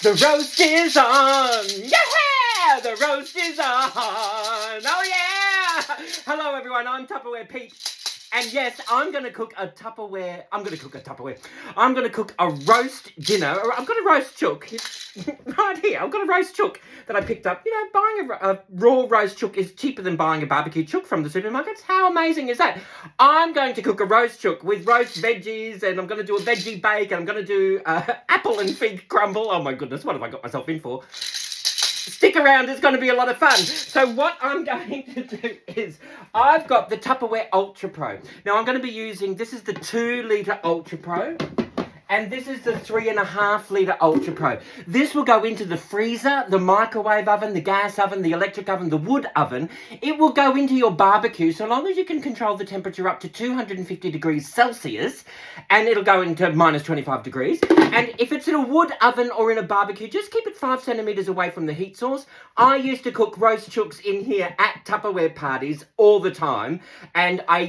The roast is on! Yeah! The roast is on! Oh yeah! Hello everyone, I'm Tupperware Pete. And yes, I'm going to cook a Tupperware. I'm going to cook a roast dinner. I've got a roast chook right here. I've got a roast chook that I picked up. You know, buying a raw roast chook is cheaper than buying a barbecue chook from the supermarkets. How amazing is that? I'm going to cook a roast chook with roast veggies, and I'm going to do a veggie bake, and I'm going to do apple and fig crumble. Oh my goodness, what have I got myself in for? Stick around, it's going to be a lot of fun. So what I'm going to do is, I've got the Tupperware Ultra Pro. Now I'm going to be using, this is the 2-litre Ultra Pro, and this is the 3.5-litre Ultra Pro. This will go into the freezer, the microwave oven, the gas oven, the electric oven, the wood oven. It will go into your barbecue, so long as you can control the temperature up to 250 degrees Celsius, and it'll go into minus 25 degrees. And if it's in a wood oven or in a barbecue, just keep it 5 centimetres away from the heat source. I used to cook roast chooks in here at Tupperware parties all the time. And I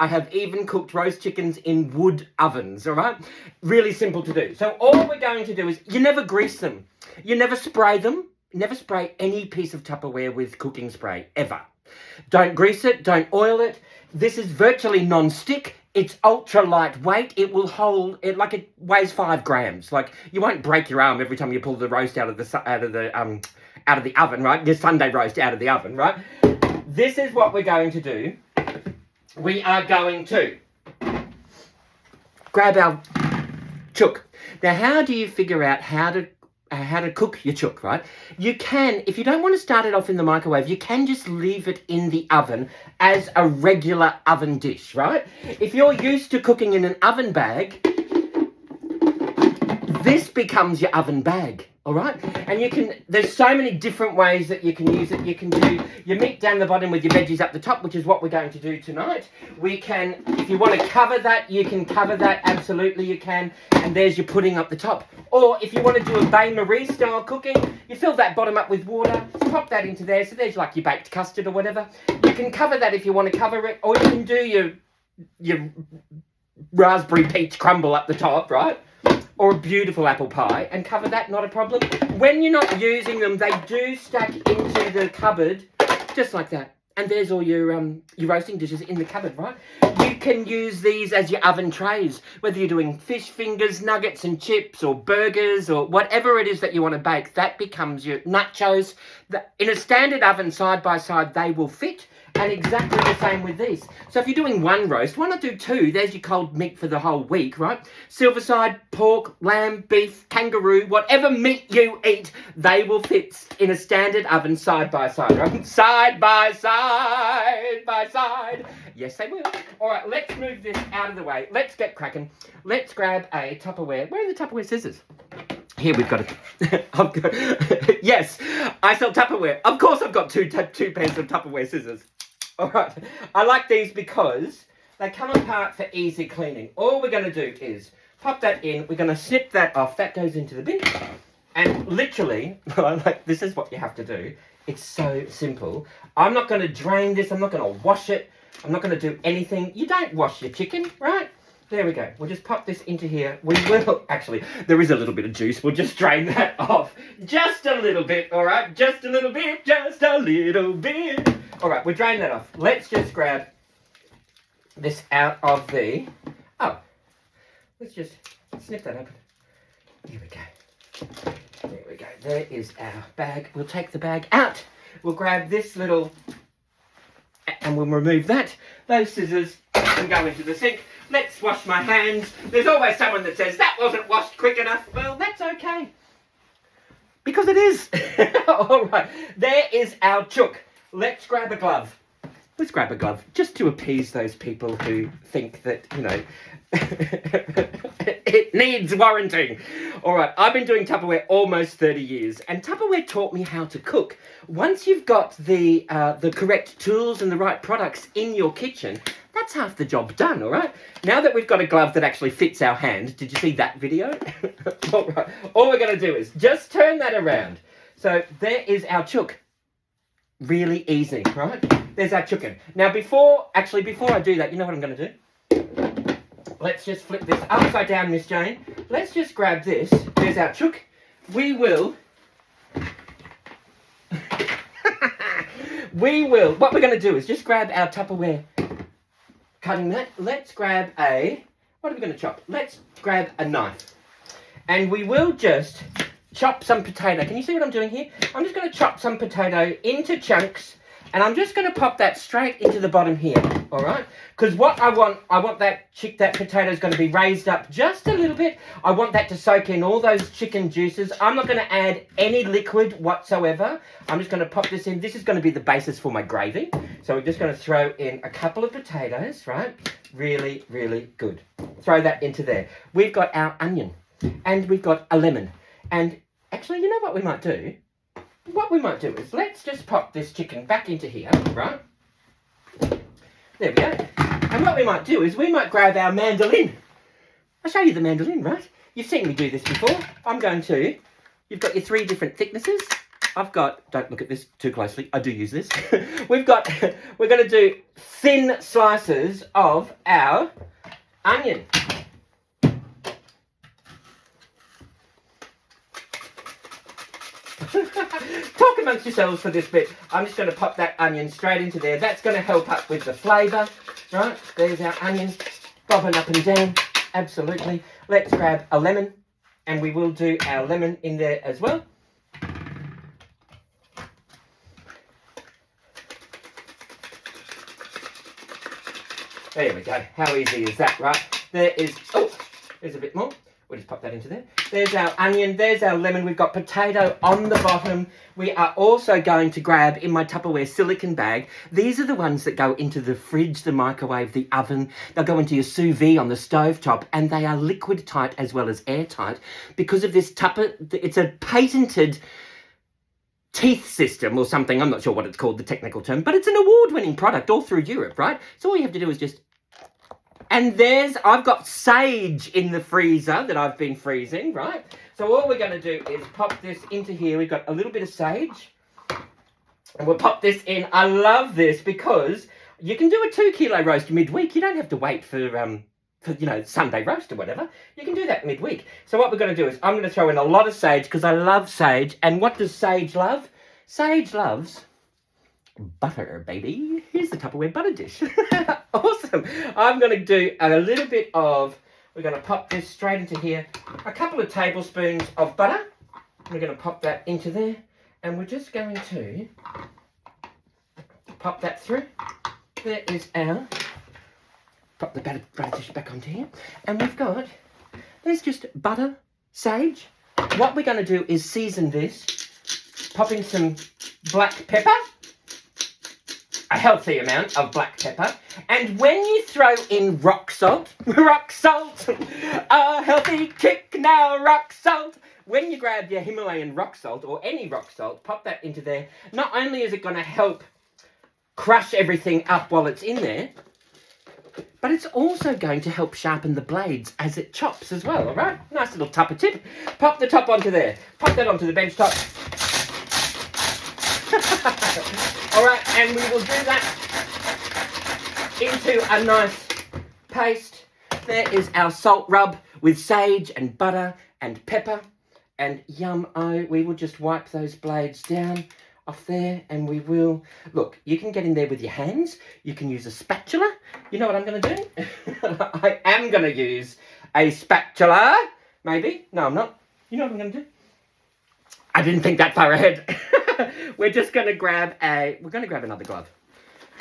have even cooked roast chickens in wood ovens, all right? Really simple to do. So all we're going to do is, you never grease them. You never spray them. Never spray any piece of Tupperware with cooking spray, ever. Don't grease it, don't oil it. This is virtually non-stick. It's ultra lightweight. It will hold it like it weighs 5 grams. Like, you won't break your arm every time you pull the roast out of the oven, right? Your Sunday roast out of the oven, right? This is what we're going to do. We are going to grab our chook. Now, how do you figure out how to cook your chook, right? You can, if you don't want to start it off in the microwave, you can just leave it in the oven as a regular oven dish, right? If you're used to cooking in an oven bag, this becomes your oven bag, all right? And there's so many different ways that you can use it. You can do your meat down the bottom with your veggies up the top, which is what we're going to do tonight. We can, if you want to cover that, you can cover that, absolutely you can. And there's your pudding up the top. Or if you want to do a bain-marie style cooking, you fill that bottom up with water, pop that into there, so there's like your baked custard or whatever. You can cover that if you want to cover it, or you can do your raspberry peach crumble up the top, right? Or a beautiful apple pie, and cover that, not a problem. When you're not using them, they do stack into the cupboard, just like that. And there's all your roasting dishes in the cupboard, right? You can use these as your oven trays, whether you're doing fish fingers, nuggets and chips, or burgers, or whatever it is that you want to bake. That becomes your nachos. In a standard oven, side by side, they will fit. And exactly the same with these. So if you're doing one roast, why not do 2? There's your cold meat for the whole week, right? Silverside, pork, lamb, beef, kangaroo, whatever meat you eat, they will fit in a standard oven side by side, right? Side by side by side. Yes, they will. All right, let's move this out of the way. Let's get cracking. Let's grab a Tupperware. Where are the Tupperware scissors? Here we've got it. Yes, I sell Tupperware. Of course I've got two pairs of Tupperware scissors. All right, I like these because they come apart for easy cleaning. All we're going to do is pop that in. We're going to snip that off. That goes into the bin. And literally, this is what you have to do. It's so simple. I'm not going to drain this. I'm not going to wash it. I'm not going to do anything. You don't wash your chicken, right? There we go. We'll just pop this into here. We will, actually, there is a little bit of juice. We'll just drain that off. Just a little bit, all right? Just a little bit, just a little bit. All right, we'll drain that off. Let's just grab this out of the, let's just snip that open. Here we go. There we go. There is our bag. We'll take the bag out. We'll grab this little, and we'll remove that. Those scissors and go into the sink. Let's wash my hands. There's always someone that says, that wasn't washed quick enough. Well, that's okay. Because it is. All right. There is our chook. Let's grab a glove. Let's grab a glove. Just to appease those people who think that, you know, it needs warranting. All right. I've been doing Tupperware almost 30 years. And Tupperware taught me how to cook. Once you've got the correct tools and the right products in your kitchen, that's half the job done, all right? Now that we've got a glove that actually fits our hand, did you see that video? All right, all we're going to do is just turn that around. So there is our chook. Really easy, right? There's our chicken. Now, before I do that, you know what I'm going to do? Let's just flip this upside down, Miss Jane. Let's just grab this. There's our chook. we will, what we're going to do is just grab our Tupperware cutting mat. Let's grab what are we going to chop? Let's grab a knife. And we will just chop some potato. Can you see what I'm doing here? I'm just going to chop some potato into chunks, and I'm just going to pop that straight into the bottom here, all right? Because what I want that potato is going to be raised up just a little bit. I want that to soak in all those chicken juices. I'm not going to add any liquid whatsoever. I'm just going to pop this in. This is going to be the basis for my gravy. So we're just going to throw in a couple of potatoes, right? Really, really good. Throw that into there. We've got our onion, and we've got a lemon. And actually, you know what we might do? What we might do is let's just pop this chicken back into here, right? There we go. And what we might do is we might grab our mandolin. I'll show you the mandolin, right? You've seen me do this before. You've got your 3 different thicknesses. Don't look at this too closely. I do use this. we're going to do thin slices of our onion. Talk amongst yourselves for this bit. I'm just going to pop that onion straight into there. That's going to help up with the flavour, right? There's our onion bobbing up and down. Absolutely. Let's grab a lemon, and we will do our lemon in there as well. There we go. How easy is that, right? There's a bit more. We'll just pop that into there. There's our onion. There's our lemon. We've got potato on the bottom. We are also going to grab, in my Tupperware silicone bag, these are the ones that go into the fridge, the microwave, the oven. They'll go into your sous vide on the stove top, and they are liquid tight as well as airtight because of this it's a patented teeth system or something. I'm not sure what it's called, the technical term, but it's an award-winning product all through Europe, right? So all you have to do is just... And I've got sage in the freezer that I've been freezing, right? So all we're going to do is pop this into here. We've got a little bit of sage. And we'll pop this in. I love this because you can do a 2-kilo roast midweek. You don't have to wait for Sunday roast or whatever. You can do that midweek. So what we're going to do is I'm going to throw in a lot of sage because I love sage. And what does sage love? Sage loves... butter, baby. Here's the Tupperware butter dish. Awesome. I'm going to do a little bit of... We're going to pop this straight into here. A couple of tablespoons of butter. We're going to pop that into there. And we're just going to pop that through. There is our... Pop the butter dish back onto here. And we've got... There's just butter, sage. What we're going to do is season this. Pop in some black pepper. A healthy amount of black pepper. And when you throw in rock salt, a healthy kick now, rock salt. When you grab your Himalayan rock salt or any rock salt, pop that into there. Not only is it going to help crush everything up while it's in there, but it's also going to help sharpen the blades as it chops as well, all right? Nice little tupper tip. Pop the top onto there. Pop that onto the bench top. All right, and we will do that into a nice paste. There is our salt rub with sage and butter and pepper and yum-o. We will just wipe those blades down off there, and we will... Look, you can get in there with your hands. You can use a spatula. You know what I'm going to do? I am going to use a spatula. Maybe. No, I'm not. You know what I'm going to do? I didn't think that far ahead. We're just going to grab another glove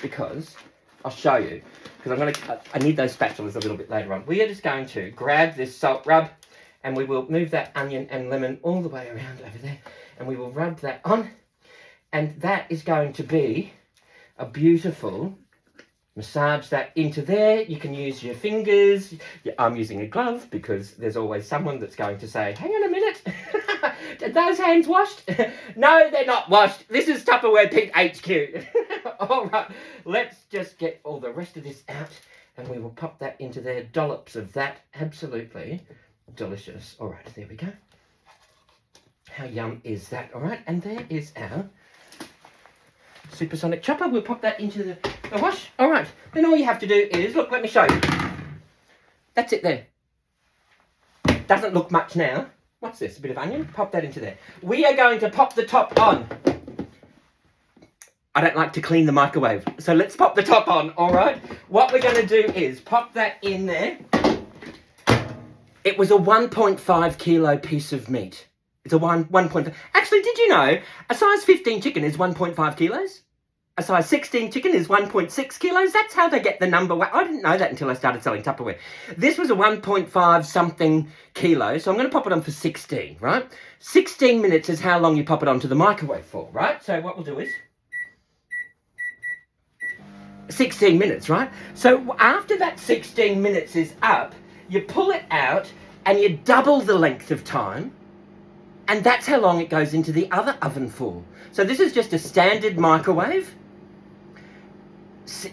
because I'll show you, because I need those spatulas a little bit later on. We are just going to grab this salt rub, and we will move that onion and lemon all the way around over there, and we will rub that on, and that is going to be a beautiful massage that into there. You can use your fingers. I'm using a glove because there's always someone that's going to say, hang on a minute, are those hands washed? No, they're not washed. This is Tupperware Pete HQ. All right, let's just get all the rest of this out, and we will pop that into there. Dollops of that. Absolutely delicious. All right, there we go. How yum is that? All right, and there is our supersonic chopper. We'll pop that into the wash. All right, then all you have to do is, look, let me show you. That's it there. Doesn't look much now, What's this? A bit of onion? Pop that into there. We are going to pop the top on. I don't like to clean the microwave, so let's pop the top on, all right? What we're going to do is pop that in there. It was a 1.5 kilo piece of meat. It's a 1.5. Actually, did you know a size 15 chicken is 1.5 kilos? A size 16 chicken is 1.6 kilos. That's how they get the number. I didn't know that until I started selling Tupperware. This was a 1.5 something kilo, so I'm going to pop it on for 16, right? 16 minutes is how long you pop it onto the microwave for, right? So what we'll do is 16 minutes, right? So after that 16 minutes is up, you pull it out and you double the length of time, and that's how long it goes into the other oven for. So this is just a standard microwave.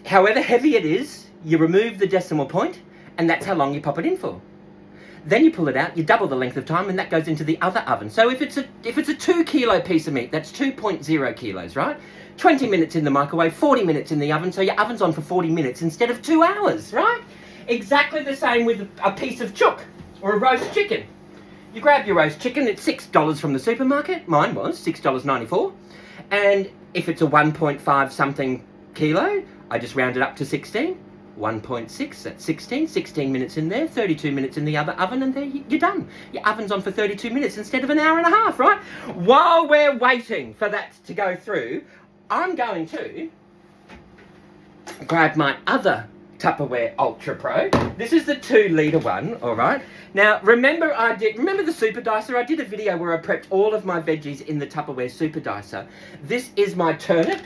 However heavy it is, you remove the decimal point, and that's how long you pop it in for. Then you pull it out, you double the length of time, and that goes into the other oven. So if it's a 2 kilo piece of meat, that's 2.0 kilos, right? 20 minutes in the microwave, 40 minutes in the oven, so your oven's on for 40 minutes instead of 2 hours, right? Exactly the same with a piece of chook or a roast chicken. You grab your roast chicken, it's $6 from the supermarket. Mine was $6.94. And if it's a 1.5 something kilo, I just round it up to 16. 1.6, that's 16. 16 minutes in there, 32 minutes in the other oven, and there you're done. Your oven's on for 32 minutes instead of an hour and a half, right? While we're waiting for that to go through, I'm going to grab my other Tupperware Ultra Pro. This is the 2 litre one, all right? Now, remember the super dicer? I did a video where I prepped all of my veggies in the Tupperware super dicer. This is my turnip.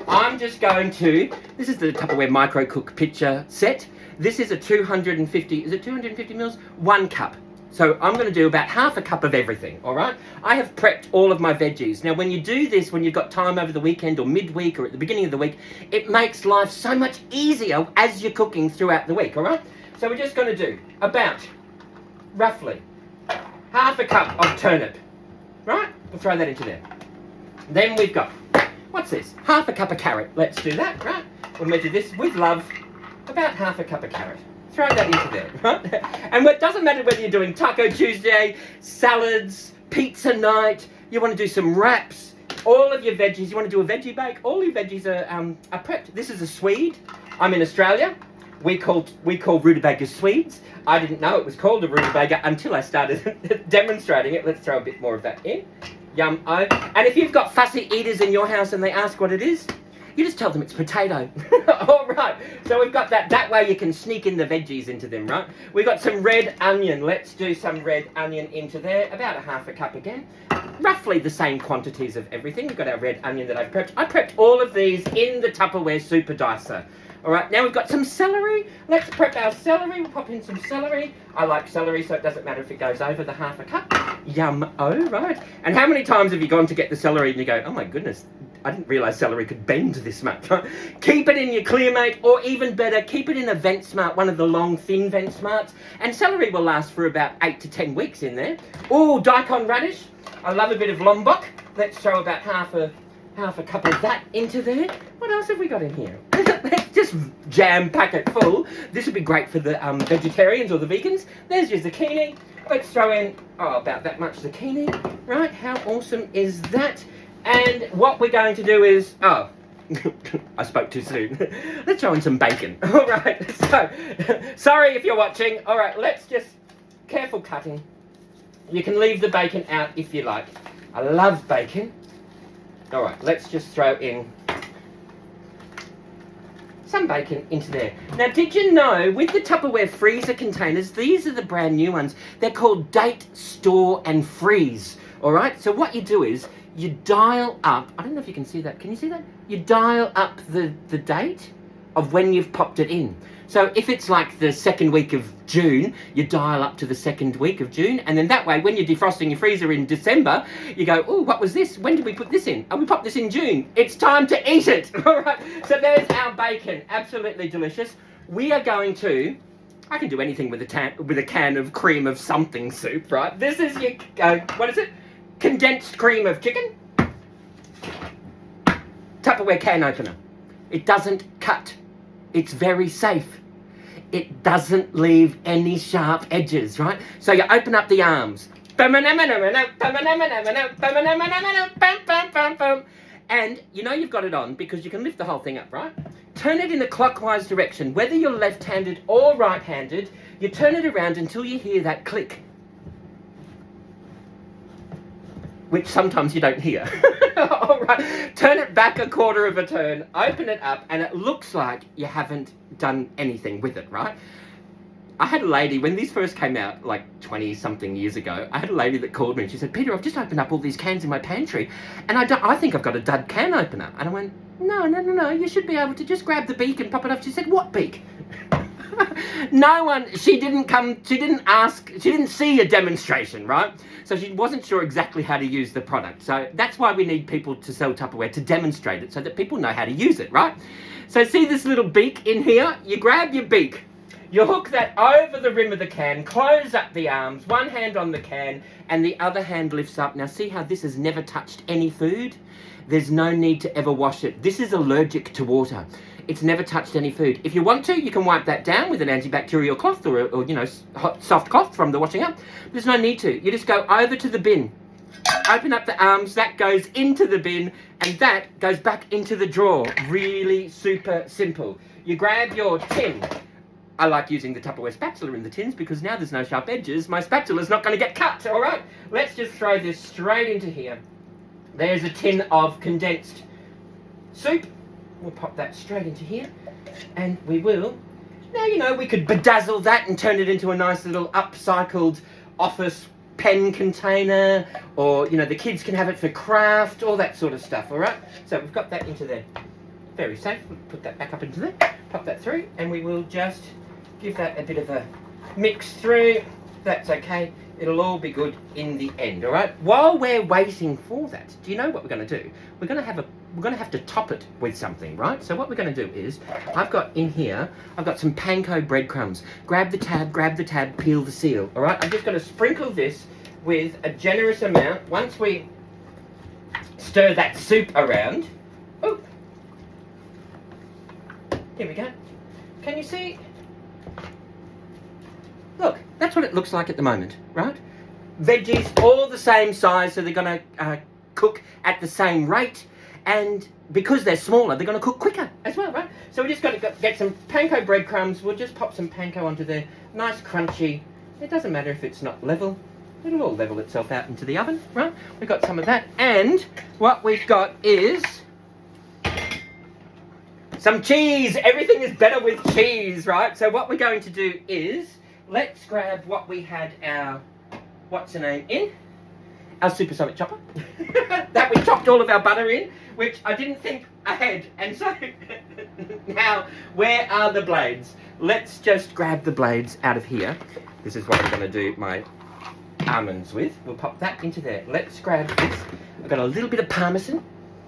I'm just going to, this is the Tupperware Micro Cook Pitcher set. This is a 250, is it 250 mils? 1 cup. So I'm going to do about half a cup of everything, all right? I have prepped all of my veggies. Now, when you do this, when you've got time over the weekend or midweek or at the beginning of the week, it makes life so much easier as you're cooking throughout the week, all right? So we're just going to do about, roughly, half a cup of turnip, right? We'll throw that into there. Then we've got, what's this? Half a cup of carrot. Let's do that, right? We'll measure this with love, about half a cup of carrot. Throw that into there, right? And it doesn't matter whether you're doing Taco Tuesday, salads, pizza night, you want to do some wraps, all of your veggies, you want to do a veggie bake, all your veggies are prepped. This is a Swede. I'm in Australia. We call rutabagas Swedes. I didn't know it was called a rutabaga until I started demonstrating it. Let's throw a bit more of that in. Yum. Oh. And if you've got fussy eaters in your house and they ask what it is, you just tell them it's potato. All right, so we've got that. That way you can sneak in the veggies into them, right? We've got some red onion. Let's do some red onion into there. About a half a cup again. Roughly the same quantities of everything. We've got our red onion that I've prepped. I prepped all of these in the Tupperware Super Dicer. All right, now we've got some celery. Let's prep our celery. We'll pop in some celery. I like celery, so it doesn't matter if it goes over the half a cup. Yum-oh, right? And how many times have you gone to get the celery and you go, oh my goodness, I didn't realise celery could bend this much. Keep it in your Clearmate, or even better, keep it in a Vent Smart, one of the long, thin Vent Smarts, and celery will last for about 8 to 10 weeks in there. Oh, daikon radish. I love a bit of lombok. Let's throw about half a cup of that into there. What else have we got in here? Let's just jam-pack it full. This would be great for the vegetarians or the vegans. There's your zucchini. Let's throw in, about that much zucchini. Right, how awesome is that? And what we're going to do is, I spoke too soon. Let's throw in some bacon. All right, so, sorry if you're watching. All right, let's just, careful cutting. You can leave the bacon out if you like. I love bacon. All right, let's just throw in some bacon into there. Now, did you know, with the Tupperware freezer containers, these are the brand new ones. They're called Date, Store and Freeze. All right, so what you do is, you dial up, I don't know if you can see that. Can you see that? You dial up the date of when you've popped it in. So if it's like the 2nd week of June, you dial up to the 2nd week of June, and then that way, when you're defrosting your freezer in December, you go, oh, what was this? When did we put this in? Oh, we popped this in June. It's time to eat it. All right, so there's our bacon. Absolutely delicious. We are going to, I can do anything with a can of cream of something soup, right? This is your, what is it? Condensed cream of chicken. Tupperware can opener. It doesn't cut. It's very safe. It doesn't leave any sharp edges, right? So you open up the arms. And you know you've got it on because you can lift the whole thing up, right? Turn it in a clockwise direction. Whether you're left-handed or right-handed, you turn it around until you hear that click, which sometimes you don't hear. All right, turn it back a quarter of a turn, open it up, and it looks like you haven't done anything with it, right? I had a lady, when these first came out, like 20-something years ago, I had a lady that called me and she said, Peter, I've just opened up all these cans in my pantry and I think I've got a dud can opener. And I went, no, you should be able to just grab the beak and pop it up. She said, what beak? She didn't ask, she didn't see a demonstration, right? So she wasn't sure exactly how to use the product. So that's why we need people to sell Tupperware, to demonstrate it so that people know how to use it, right? So see this little beak in here? You grab your beak. You hook that over the rim of the can, close up the arms, one hand on the can, and the other hand lifts up. Now see how this has never touched any food? There's no need to ever wash it. This is allergic to water. It's never touched any food. If you want to, you can wipe that down with an antibacterial cloth or hot, soft cloth from the washing up. There's no need to. You just go over to the bin. Open up the arms, that goes into the bin, and that goes back into the drawer. Really super simple. You grab your tin. I like using the Tupperware spatula in the tins because now there's no sharp edges. My spatula's not going to get cut, all right? Let's just throw this straight into here. There's a tin of condensed soup. We'll pop that straight into here. And we will... Now, we could bedazzle that and turn it into a nice little upcycled office pen container. Or, the kids can have it for craft, all that sort of stuff, all right? So we've got that into there. Very safe. We'll put that back up into there. Pop that through. And we will just... give that a bit of a mix through. That's okay. It'll all be good in the end, all right? While we're waiting for that, do you know what we're going to do? We're going to have to top it with something, right? So what we're going to do is, I've got some panko breadcrumbs. Grab the tab, peel the seal, all right? I'm just going to sprinkle this with a generous amount. Once we stir that soup around, oh, here we go. Can you see? Look, that's what it looks like at the moment, right? Veggies, all the same size, so they're going to cook at the same rate. And because they're smaller, they're going to cook quicker as well, right? So we just got to get some panko breadcrumbs. We'll just pop some panko onto there. Nice, crunchy. It doesn't matter if it's not level. It'll all level itself out into the oven, right? We've got some of that. And what we've got is... some cheese. Everything is better with cheese, right? So what we're going to do is... let's grab what we had our, in? Our supersonic chopper. That we chopped all of our butter in, which I didn't think ahead. And so, now, where are the blades? Let's just grab the blades out of here. This is what I'm going to do my almonds with. We'll pop that into there. Let's grab this. I've got a little bit of parmesan,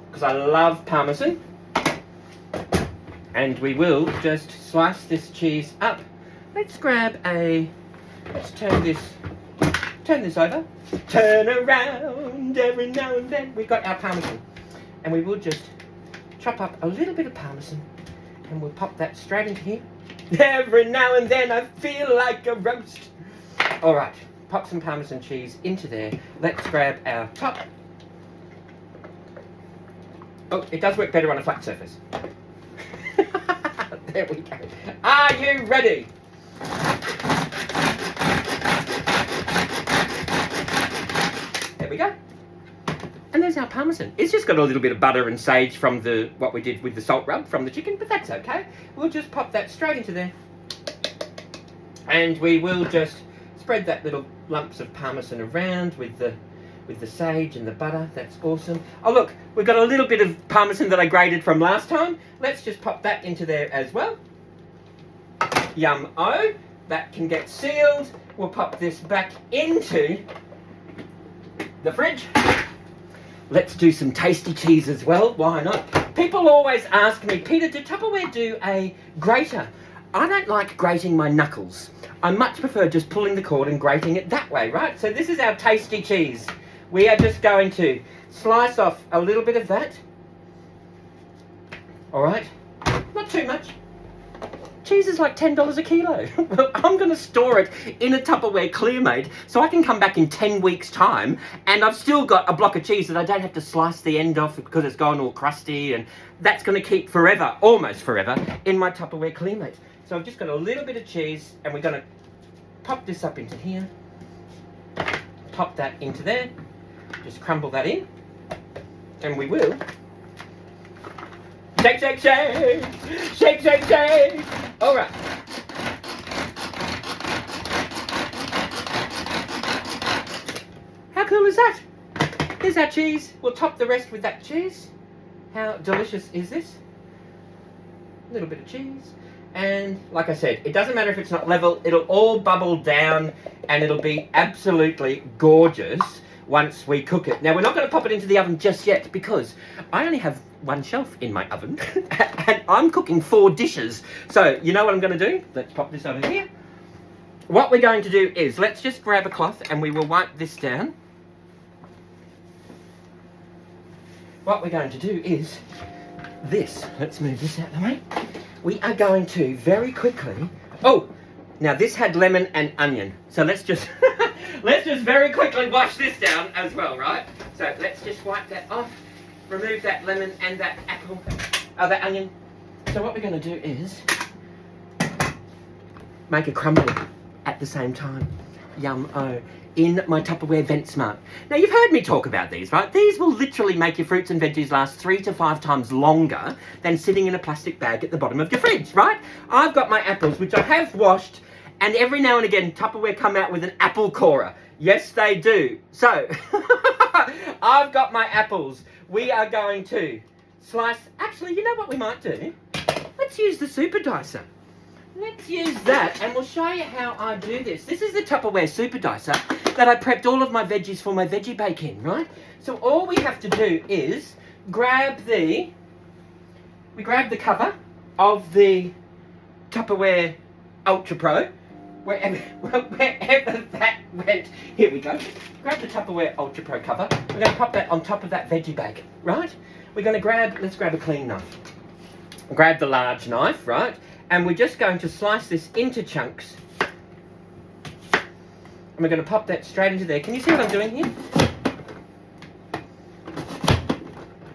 because I love parmesan. And we will just slice this cheese up. Let's turn this over. Turn around every now and then. We've got our parmesan. And we will just chop up a little bit of parmesan. And we'll pop that straight into here. Every now and then I feel like a roast. All right, pop some parmesan cheese into there. Let's grab our top. Oh, it does work better on a flat surface. There we go. Are you ready? There we go. And there's our parmesan. It's just got a little bit of butter and sage from what we did with the salt rub from the chicken, but that's okay. We'll just pop that straight into there. And we will just spread that little lumps of parmesan around with the sage and the butter. That's awesome. Oh look, we've got a little bit of parmesan that I grated from last time. Let's just pop that into there as well. Yum-o. That can get sealed. We'll pop this back into the fridge. Let's do some tasty cheese as well. Why not? People always ask me, Peter, did Tupperware do a grater? I don't like grating my knuckles. I much prefer just pulling the cord and grating it that way, right? So this is our tasty cheese. We are just going to slice off a little bit of that. All right, not too much. cheese is like $10 a kilo. I'm going to store it in a Tupperware clear-made so I can come back in 10 weeks' time and I've still got a block of cheese that I don't have to slice the end off because it's gone all crusty, and that's going to keep forever, almost forever, in my Tupperware clear-made. So I've just got a little bit of cheese and we're going to pop this up into here, pop that into there, just crumble that in, and we will shake, shake, shake, shake, shake, shake. All right. How cool is that? Here's our cheese. We'll top the rest with that cheese. How delicious is this? A little bit of cheese. And like I said, it doesn't matter if it's not level, it'll all bubble down and it'll be absolutely gorgeous once we cook it. Now, we're not going to pop it into the oven just yet because I only have one shelf in my oven and I'm cooking 4 dishes. So, you know what I'm going to do? Let's pop this over here. What we're going to do is, let's just grab a cloth and we will wipe this down. What we're going to do is this. Let's move this out of the way. We are going to very quickly... Oh, now this had lemon and onion. So let's just let's just very quickly wash this down as well, right? So let's just wipe that off. Remove that lemon and that apple, that onion. So what we're going to do is make a crumble at the same time. Yum-o. In my Tupperware Vent Smart. Now, you've heard me talk about these, right? These will literally make your fruits and veggies last 3 to 5 times longer than sitting in a plastic bag at the bottom of your fridge, right? I've got my apples, which I have washed, and every now and again, Tupperware come out with an apple corer. Yes, they do. So, I've got my apples. We are going to slice... Actually, you know what we might do? Let's use the super dicer. Let's use that and we'll show you how I do this. This is the Tupperware super dicer that I prepped all of my veggies for my veggie bake in, right? So all we have to do is grab the cover of the Tupperware Ultra Pro, wherever that went. Here we go. Grab the Tupperware Ultra Pro cover. We're going to pop that on top of that veggie bake, right? We're going to let's grab a clean knife. Grab the large knife, right? And we're just going to slice this into chunks. And we're going to pop that straight into there. Can you see what I'm doing here?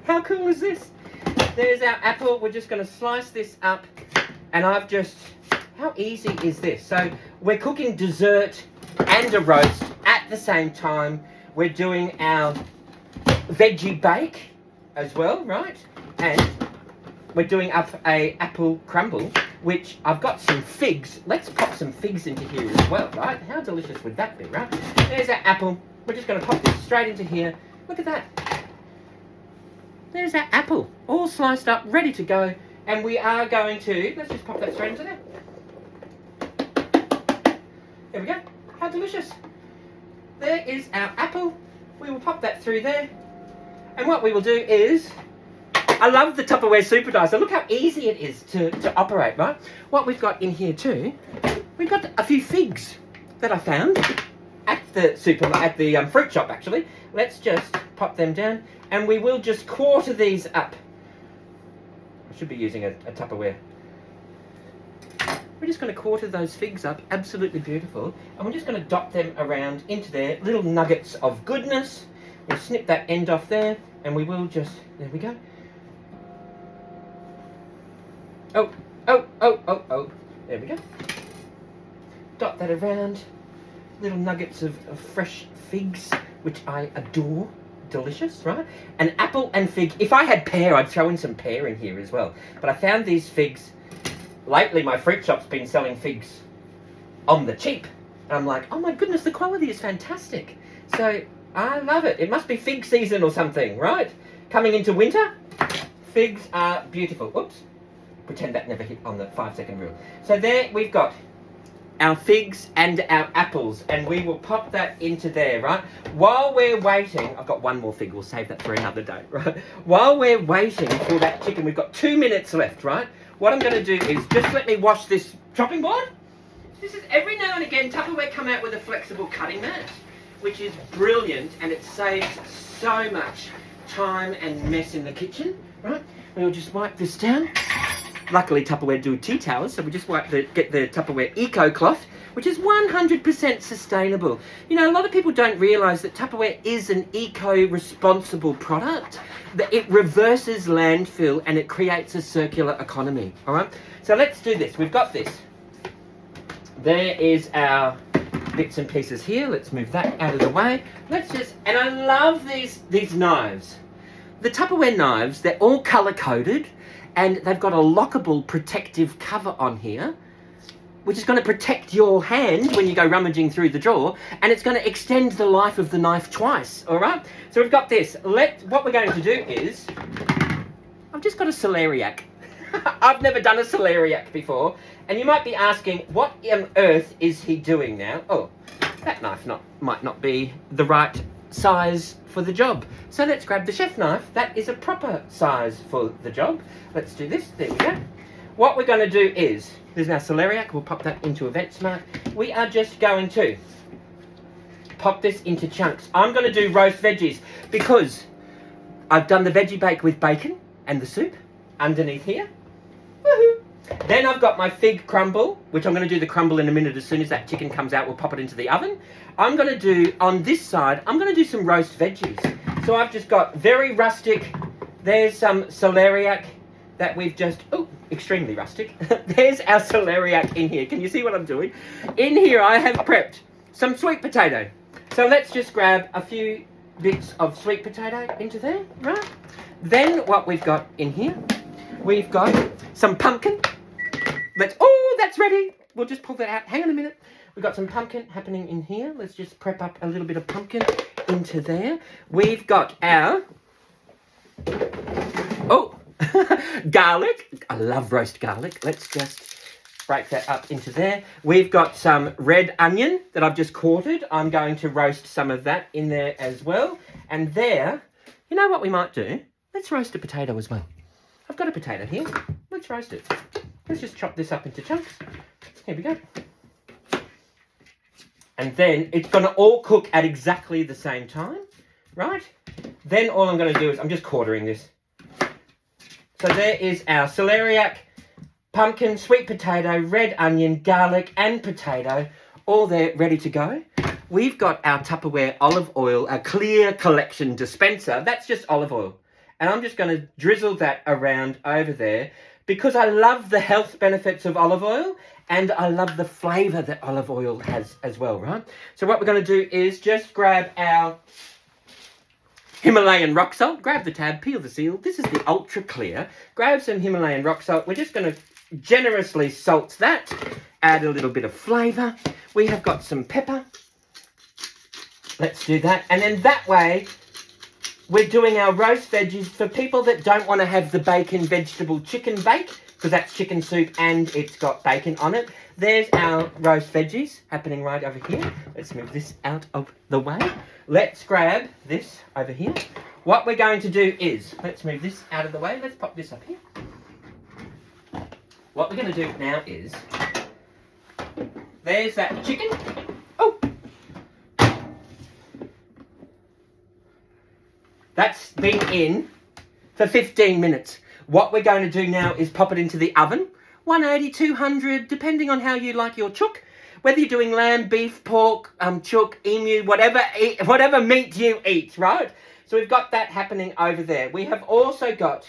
How cool is this? There's our apple. We're just going to slice this up. And how easy is this? So we're cooking dessert and a roast at the same time. We're doing our veggie bake as well, right? And we're doing up a apple crumble, which I've got some figs. Let's pop some figs into here as well, right? How delicious would that be, right? There's our apple. We're just going to pop this straight into here. Look at that. There's our apple, all sliced up, ready to go. And we are going to, let's just pop that straight into there. There we go. How delicious. There is our apple. We will pop that through there. And what we will do is... I love the Tupperware super dicer. Look how easy it is to operate, right? What we've got in here too, we've got a few figs that I found at the fruit shop actually. Let's just pop them down and we will just quarter these up. I should be using a Tupperware. We're just going to quarter those figs up, absolutely beautiful. And we're just going to dot them around into there, little nuggets of goodness. We'll snip that end off there and we will just, there we go. Oh, oh, oh, oh, oh. There we go. Dot that around. Little nuggets of fresh figs, which I adore. Delicious, right? An apple and fig. If I had pear, I'd throw in some pear in here as well. But I found these figs. Lately, my fruit shop's been selling figs on the cheap. And I'm like, oh my goodness, the quality is fantastic. So, I love it. It must be fig season or something, right? Coming into winter, figs are beautiful. Oops. Pretend that never hit on the 5-second rule. So there we've got our figs and our apples, and we will pop that into there, right? While we're waiting, I've got one more fig, we'll save that for another day, right? While we're waiting for that chicken, we've got 2 minutes left, right? What I'm going to do is just let me wash this chopping board. This is every now and again, Tupperware come out with a flexible cutting mat, which is brilliant, and it saves so much time and mess in the kitchen, right? We'll just wipe this down. Luckily, Tupperware do tea towels, so we just get the Tupperware Eco Cloth, which is 100% sustainable. You know, a lot of people don't realise that Tupperware is an eco-responsible product, that it reverses landfill and it creates a circular economy, all right? So let's do this. We've got this. There is our bits and pieces here. Let's move that out of the way. And I love these knives. The Tupperware knives, they're all colour-coded, and they've got a lockable protective cover on here, which is going to protect your hand when you go rummaging through the drawer, and it's going to extend the life of the knife twice, all right? So we've got this. What we're going to do is, I've just got a celeriac. I've never done a celeriac before, and you might be asking, what on earth is he doing now? Oh, that knife might not be the right size for the job. So let's grab the chef knife. That is a proper size for the job. Let's do this. There we go. What we're going to do is, there's our celeriac. We'll pop that into EventSmart. We are just going to pop this into chunks. I'm going to do roast veggies because I've done the veggie bake with bacon and the soup underneath here. Woohoo! Then I've got my fig crumble, which I'm going to do the crumble in a minute. As soon as that chicken comes out, we'll pop it into the oven. I'm going to do, on this side, I'm going to do some roast veggies. So I've just got very rustic. There's some celeriac that we've just, extremely rustic. There's our celeriac in here. Can you see what I'm doing? In here I have prepped some sweet potato. So let's just grab a few bits of sweet potato into there, right? Then what we've got in here, we've got some pumpkin. That's ready. We'll just pull that out. Hang on a minute. We've got some pumpkin happening in here. Let's just prep up a little bit of pumpkin into there. We've got our, garlic. I love roast garlic. Let's just break that up into there. We've got some red onion that I've just quartered. I'm going to roast some of that in there as well. And there, you know what we might do? Let's roast a potato as well. I've got a potato here. Let's roast it. Let's just chop this up into chunks. Here we go. And then it's going to all cook at exactly the same time, right? Then all I'm going to do is, I'm just quartering this. So there is our celeriac, pumpkin, sweet potato, red onion, garlic and potato, all there ready to go. We've got our Tupperware olive oil, a clear collection dispenser. That's just olive oil. And I'm just going to drizzle that around over there because I love the health benefits of olive oil and I love the flavour that olive oil has as well, right? So what we're going to do is just grab our Himalayan rock salt. Grab the tab, peel the seal. This is the ultra clear. Grab some Himalayan rock salt. We're just going to generously salt that. Add a little bit of flavour. We have got some pepper. Let's do that. And then that way, we're doing our roast veggies for people that don't want to have the bacon vegetable chicken bake, because that's chicken soup and it's got bacon on it. There's our roast veggies happening right over here. Let's move this out of the way. Let's grab this over here. What we're going to do is, let's move this out of the way. Let's pop this up here. What we're going to do now is, there's that chicken. That's been in for 15 minutes. What we're going to do now is pop it into the oven, 180, 200, depending on how you like your chook. Whether you're doing lamb, beef, pork, chook, emu, whatever meat you eat, right? So we've got that happening over there. We have also got,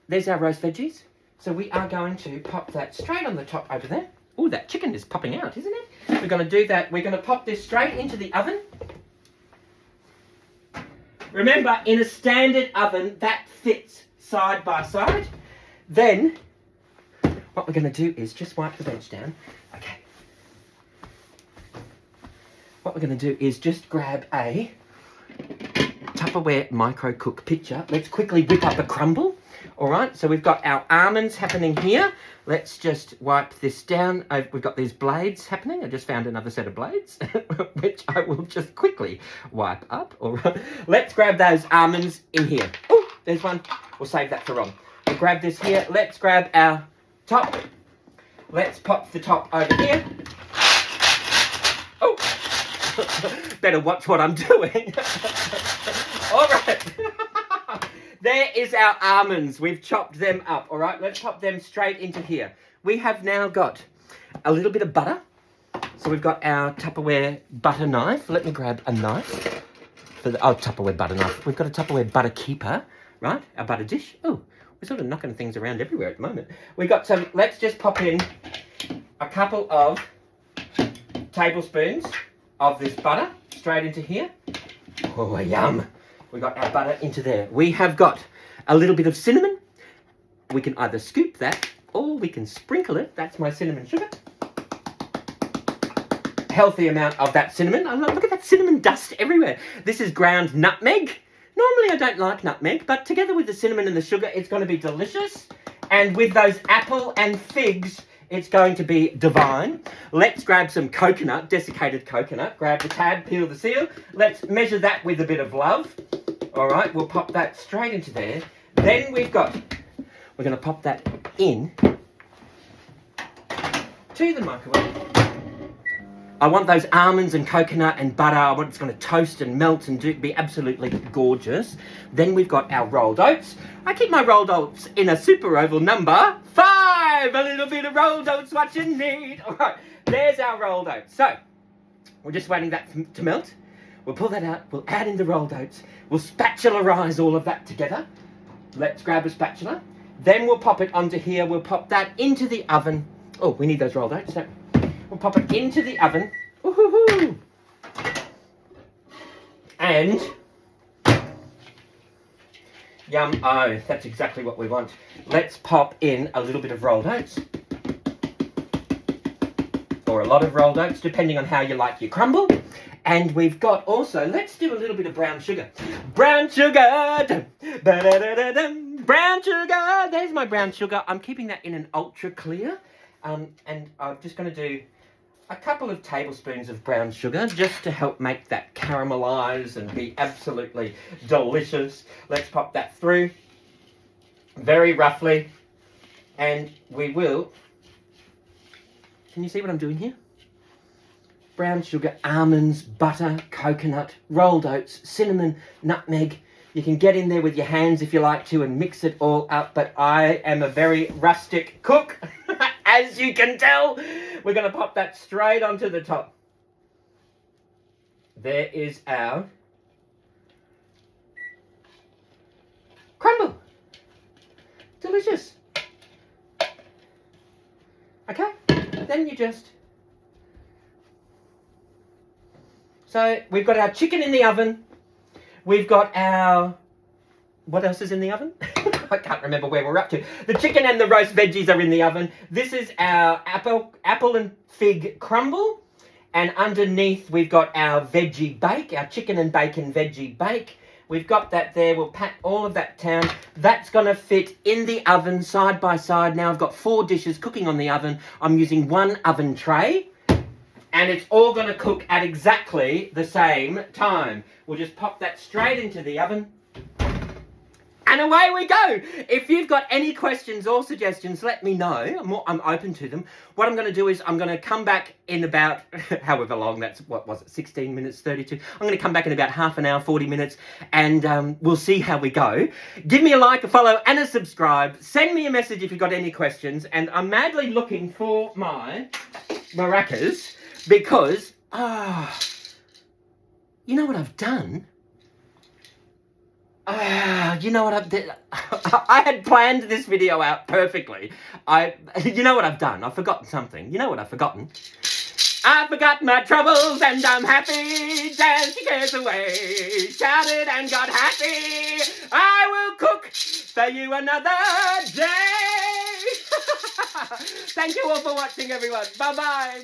there's our roast veggies. So we are going to pop that straight on the top over there. Oh, that chicken is popping out, isn't it? We're going to do that. We're going to pop this straight into the oven. Remember, in a standard oven, that fits side by side. Then, what we're going to do is just wipe the bench down. Okay. What we're going to do is just grab a Tupperware micro cook pitcher. Let's quickly whip up a crumble. All right, so we've got our almonds happening here. Let's just wipe this down. We've got these blades happening. I just found another set of blades, which I will just quickly wipe up. All right, let's grab those almonds in here. Oh, there's one. We'll save that for Ron. We'll grab this here. Let's grab our top. Let's pop the top over here. Oh, better watch what I'm doing. All right. There is is our almonds. We've chopped them up, all right? Let's pop them straight into here. We have now got a little bit of butter. So we've got our Tupperware butter knife. Let me grab a knife for the Tupperware butter knife. We've got a Tupperware butter keeper, right? Our butter dish. Oh, we're sort of knocking things around everywhere at the moment. We've got some, let's just pop in a couple of tablespoons of this butter straight into here. Oh, yum. We've got our butter into there. We have got a little bit of cinnamon. We can either scoop that or we can sprinkle it. That's my cinnamon sugar. Healthy amount of that cinnamon. Oh, look at that cinnamon dust everywhere. This is ground nutmeg. Normally I don't like nutmeg, but together with the cinnamon and the sugar, it's going to be delicious. And with those apple and figs, it's going to be divine. Let's grab some coconut, desiccated coconut. Grab the tab, peel the seal. Let's measure that with a bit of love. All right, we'll pop that straight into there. Then we're going to pop that in to the microwave. I want those almonds and coconut and butter. I want it's going to toast and melt and be absolutely gorgeous. Then we've got our rolled oats. I keep my rolled oats in a super oval number 5. A little bit of rolled oats, what you need. All right, there's our rolled oats. So we're just waiting that to melt. We'll pull that out. We'll add in the rolled oats. We'll spatularize all of that together. Let's grab a spatula. Then we'll pop it onto here. We'll pop that into the oven. Oh, we need those rolled oats, don't we? We'll pop it into the oven. Ooh-hoo-hoo. And yum, oh, that's exactly what we want. Let's pop in a little bit of rolled oats. Or a lot of rolled oats, depending on how you like your crumble. And we've got also, let's do a little bit of brown sugar. Brown sugar! Dum, brown sugar! There's my brown sugar. I'm keeping that in an ultra clear. And I'm just going to do a couple of tablespoons of brown sugar just to help make that caramelize and be absolutely delicious. Let's pop that through very roughly. And we will... Can you see what I'm doing here? Brown sugar, almonds, butter, coconut, rolled oats, cinnamon, nutmeg. You can get in there with your hands if you like to and mix it all up, but I am a very rustic cook, as you can tell. We're going to pop that straight onto the top. There is our crumble. Delicious. Okay, then you just... So we've got our chicken in the oven. We've got our... What else is in the oven? I can't remember where we're up to. The chicken and the roast veggies are in the oven. This is our apple and fig crumble. And underneath we've got our veggie bake, our chicken and bacon veggie bake. We've got that there. We'll pat all of that down. That's going to fit in the oven side by side. Now I've got 4 dishes cooking on the oven. I'm using 1 oven tray. And it's all going to cook at exactly the same time. We'll just pop that straight into the oven. And away we go. If you've got any questions or suggestions, let me know. I'm open to them. What I'm going to do is I'm going to come back in about, however long, that's, what was it, 16 minutes, 32. I'm going to come back in about half an hour, 40 minutes, and we'll see how we go. Give me a like, a follow, and a subscribe. Send me a message if you've got any questions. And I'm madly looking for my maracas because, you know what I've done? You know what I've done? I had planned this video out perfectly. You know what I've done? I've forgotten something. You know what I've forgotten? I've forgotten my troubles and I'm happy. Danced cares away. Shouted and got happy. I will cook for you another day. Thank you all for watching, everyone. Bye-bye.